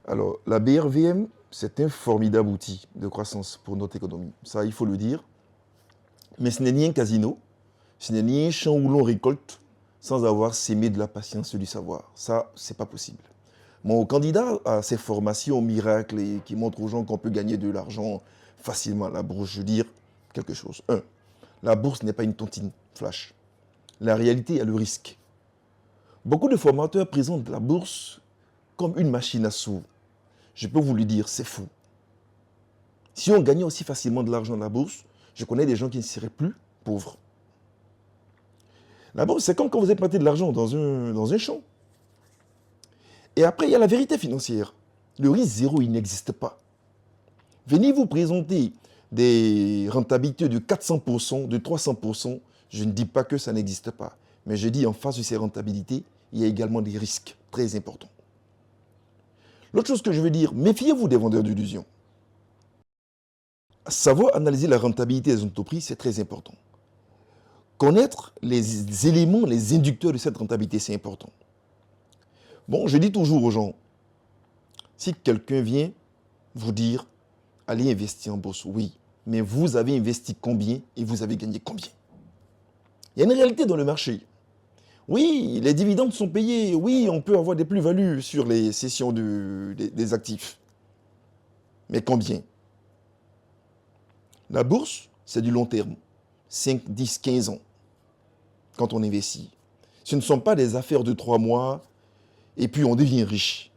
Alors, la BRVM, c'est un formidable outil de croissance pour notre économie. Ça, il faut le dire. Mais ce n'est ni un casino, ce n'est ni un champ où l'on récolte sans avoir sémé de la patience et du savoir. Ça, c'est pas possible. Mon candidat à ces formations miracles et qui montrent aux gens qu'on peut gagner de l'argent facilement à la bourse, je veux dire quelque chose. Un, la bourse n'est pas une tontine flash. La réalité a le risque. Beaucoup de formateurs présentent la bourse comme une machine à sous. Je peux vous le dire, c'est fou. Si on gagnait aussi facilement de l'argent à la bourse, je connais des gens qui ne seraient plus pauvres. La bourse, c'est comme quand vous avez planté de l'argent dans un champ. Et après, il y a la vérité financière. Le risque zéro, il n'existe pas. Venez vous présenter des rentabilités de 400%, de 300%. Je ne dis pas que ça n'existe pas. Mais je dis en face de ces rentabilités, il y a également des risques très importants. L'autre chose que je veux dire, méfiez-vous des vendeurs d'illusions. Savoir analyser la rentabilité des entreprises, c'est très important. Connaître les éléments, les inducteurs de cette rentabilité, c'est important. Bon, je dis toujours aux gens, si quelqu'un vient vous dire, allez investir en bourse, oui, mais vous avez investi combien et vous avez gagné combien? Il y a une réalité dans le marché. Oui, les dividendes sont payés, oui, on peut avoir des plus-values sur les cessions des actifs. Mais combien? La bourse, c'est du long terme, 5, 10, 15 ans, quand on investit. Ce ne sont pas des affaires de 3 mois et puis on devient riche.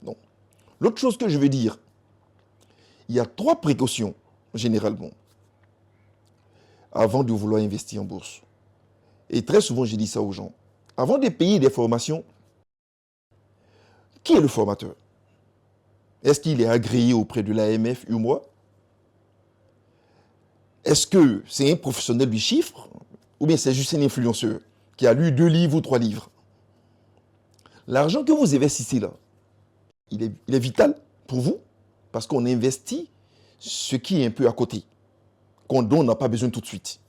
Non. L'autre chose que je veux dire, il y a 3 précautions, généralement, avant de vouloir investir en bourse. Et très souvent, je dis ça aux gens. Avant de payer des formations, qui est le formateur? Est-ce qu'il est agréé auprès de l'AMF, UMOA? Est-ce que c'est un professionnel du chiffre? Ou bien c'est juste un influenceur qui a lu 2 livres ou 3 livres? L'argent que vous investissez là, il est vital pour vous parce qu'on investit ce qui est un peu à côté, dont on n'a pas besoin tout de suite.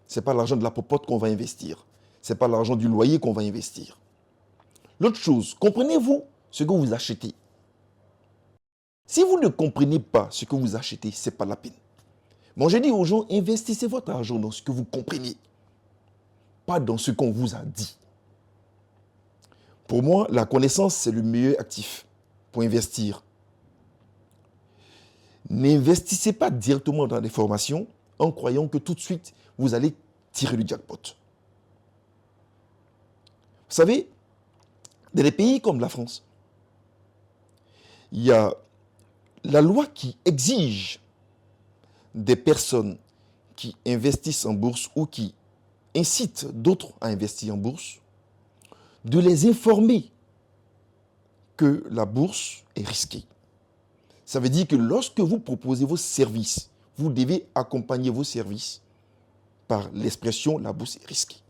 Ce n'est pas l'argent de la popote qu'on va investir. Ce n'est pas l'argent du loyer qu'on va investir. L'autre chose, comprenez-vous ce que vous achetez? Si vous ne comprenez pas ce que vous achetez, ce n'est pas la peine. Bon, je dis aux gens, investissez votre argent dans ce que vous comprenez, pas dans ce qu'on vous a dit. Pour moi, la connaissance, c'est le meilleur actif pour investir. N'investissez pas directement dans des formations en croyant que tout de suite, vous allez tirer le jackpot. Vous savez, dans des pays comme la France, il y a la loi qui exige des personnes qui investissent en bourse ou qui incitent d'autres à investir en bourse, de les informer que la bourse est risquée. Ça veut dire que lorsque vous proposez vos services, vous devez accompagner vos services par l'expression « la bourse est risquée ».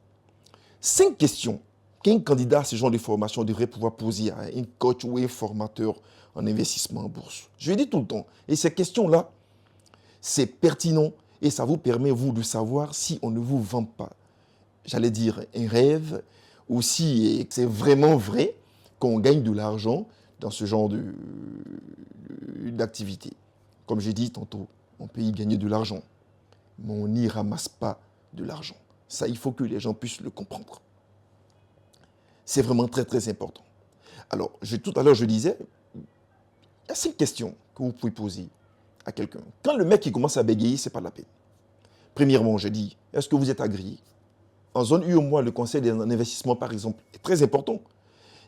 5 questions qu'un candidat à ce genre de formation devrait pouvoir poser à un coach ou un formateur en investissement en bourse. Je le dis tout le temps. Et ces questions-là, c'est pertinent et ça vous permet, vous, de savoir si on ne vous vend pas, j'allais dire, un rêve, ou si c'est vraiment vrai qu'on gagne de l'argent dans ce genre d'activité. Comme j'ai dit tantôt, on peut y gagner de l'argent, mais on n'y ramasse pas de l'argent. Ça, il faut que les gens puissent le comprendre. C'est vraiment très, très important. Alors, tout à l'heure, je disais, il y a 5 questions que vous pouvez poser à quelqu'un. Quand le mec il commence à bégayer, ce n'est pas la peine. Premièrement, je dis, est-ce que vous êtes agréé? En zone UEMOA, le conseil d'investissement, par exemple, est très important.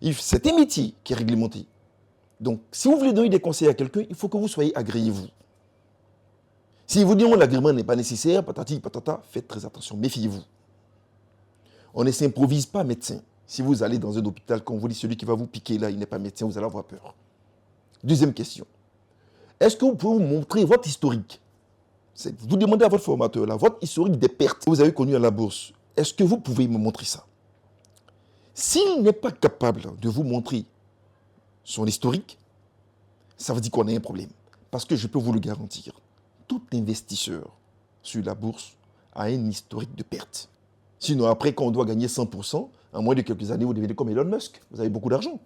C'est un métier qui est réglementé. Donc, si vous voulez donner des conseils à quelqu'un, il faut que vous soyez agréé, vous. Si vous dites que l'agrément n'est pas nécessaire, patati patata, faites très attention, méfiez-vous. On ne s'improvise pas médecin. Si vous allez dans un hôpital, quand on vous dit celui qui va vous piquer là, il n'est pas médecin, vous allez avoir peur. Deuxième question. Est-ce que vous pouvez vous montrer votre historique? Vous demandez à votre formateur, là, votre historique des pertes que vous avez connues à la bourse. Est-ce que vous pouvez me montrer ça? S'il n'est pas capable de vous montrer son historique, ça veut dire qu'on a un problème. Parce que je peux vous le garantir, tout investisseur sur la bourse a un historique de perte. Sinon, après, quand on doit gagner 100%, en moins de quelques années, vous devenez comme Elon Musk. Vous avez beaucoup d'argent.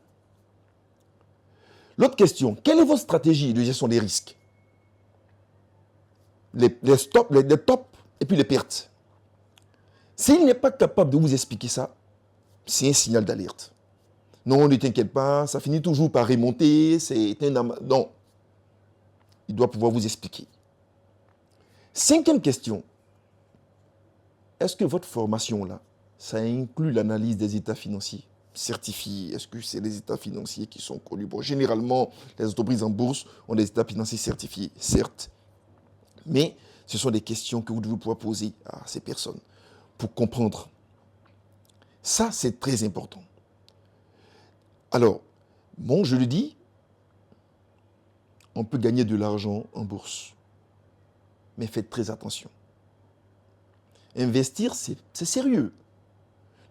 L'autre question, quelle est votre stratégie de gestion des risques? Les stops, les tops et puis les pertes. S'il n'est pas capable de vous expliquer ça, c'est un signal d'alerte. Non, ne t'inquiète pas, ça finit toujours par remonter, c'est un... Non. Il doit pouvoir vous expliquer. Cinquième question. Est-ce que votre formation, là, ça inclut l'analyse des états financiers certifiés? Est-ce que c'est les états financiers qui sont connus? Bon, généralement, les entreprises en bourse ont des états financiers certifiés, certes. Mais ce sont des questions que vous devez pouvoir poser à ces personnes pour comprendre. Ça, c'est très important. Alors, bon, je le dis, on peut gagner de l'argent en bourse. Mais faites très attention. Investir, c'est sérieux.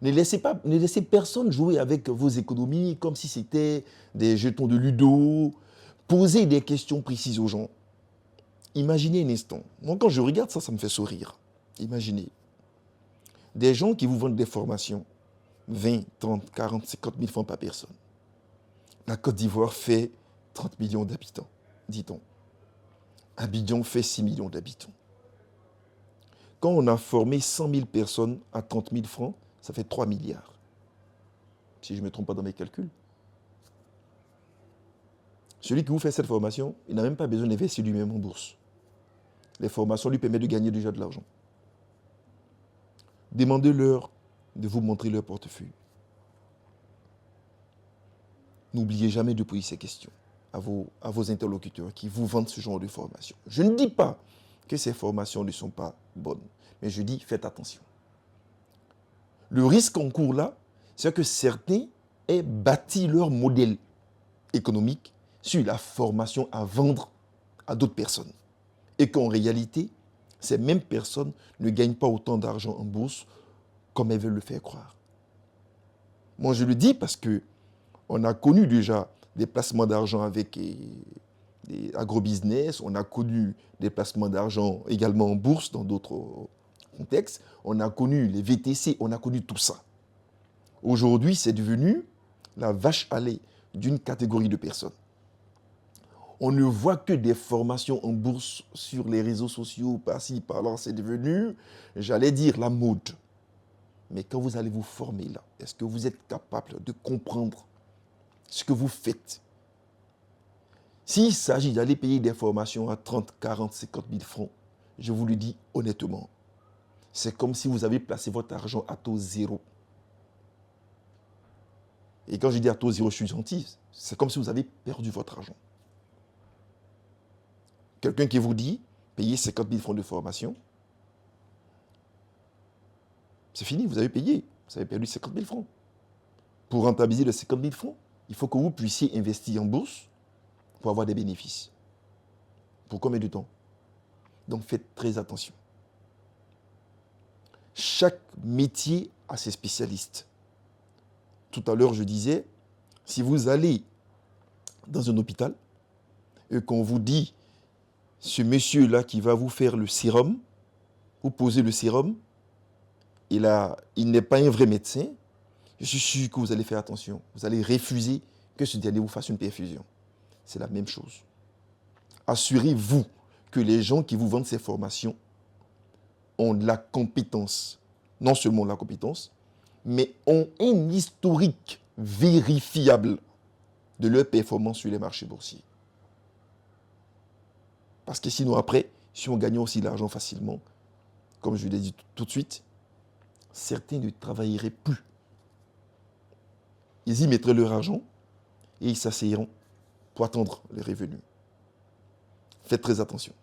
Ne laissez personne jouer avec vos économies comme si c'était des jetons de ludo. Posez des questions précises aux gens. Imaginez un instant. Moi, quand je regarde ça, ça me fait sourire. Imaginez. Des gens qui vous vendent des formations, 20, 30, 40, 50 000 francs par personne. La Côte d'Ivoire fait 30 millions d'habitants, dit-on. Abidjan fait 6 millions d'habitants. Quand on a formé 100 000 personnes à 30 000 francs, ça fait 3 milliards. Si je ne me trompe pas dans mes calculs. Celui qui vous fait cette formation, il n'a même pas besoin d'investir lui-même en bourse. Les formations lui permettent de gagner déjà de l'argent. Demandez-leur de vous montrer leur portefeuille. N'oubliez jamais de poser ces questions à vos interlocuteurs qui vous vendent ce genre de formation. Je ne dis pas que ces formations ne sont pas bonnes, mais je dis faites attention. Le risque en cours là, c'est que certains aient bâti leur modèle économique sur la formation à vendre à d'autres personnes. Et qu'en réalité, ces mêmes personnes ne gagnent pas autant d'argent en bourse comme elles veulent le faire croire. Moi, je le dis parce que on a connu déjà des placements d'argent avec des agrobusiness, on a connu des placements d'argent également en bourse dans d'autres contextes, on a connu les VTC, on a connu tout ça. Aujourd'hui, c'est devenu la vache à lait d'une catégorie de personnes. On ne voit que des formations en bourse sur les réseaux sociaux, par-ci, par-là, c'est devenu, j'allais dire, la mode. Mais quand vous allez vous former là, est-ce que vous êtes capable de comprendre ce que vous faites? S'il s'agit d'aller payer des formations à 30, 40, 50 000 francs, je vous le dis honnêtement, c'est comme si vous avez placé votre argent à taux zéro. Et quand je dis à taux zéro, je suis gentil, c'est comme si vous avez perdu votre argent. Quelqu'un qui vous dit, payez 50 000 francs de formation, c'est fini, vous avez payé, vous avez perdu 50 000 francs. Pour rentabiliser les 50 000 francs, il faut que vous puissiez investir en bourse pour avoir des bénéfices. Pour combien de temps? Donc faites très attention. Chaque métier a ses spécialistes. Tout à l'heure, je disais, si vous allez dans un hôpital et qu'on vous dit, ce monsieur-là qui va vous faire le sérum, vous posez le sérum, il n'est pas un vrai médecin, je suis sûr que vous allez faire attention. Vous allez refuser que ce dernier vous fasse une perfusion. C'est la même chose. Assurez-vous que les gens qui vous vendent ces formations ont de la compétence. Non seulement la compétence, mais ont un historique vérifiable de leur performance sur les marchés boursiers. Parce que sinon après, si on gagnait aussi l'argent facilement, comme je l'ai dit tout de suite, certains ne travailleraient plus. Ils y mettraient leur argent et ils s'asseyeront pour attendre les revenus. Faites très attention.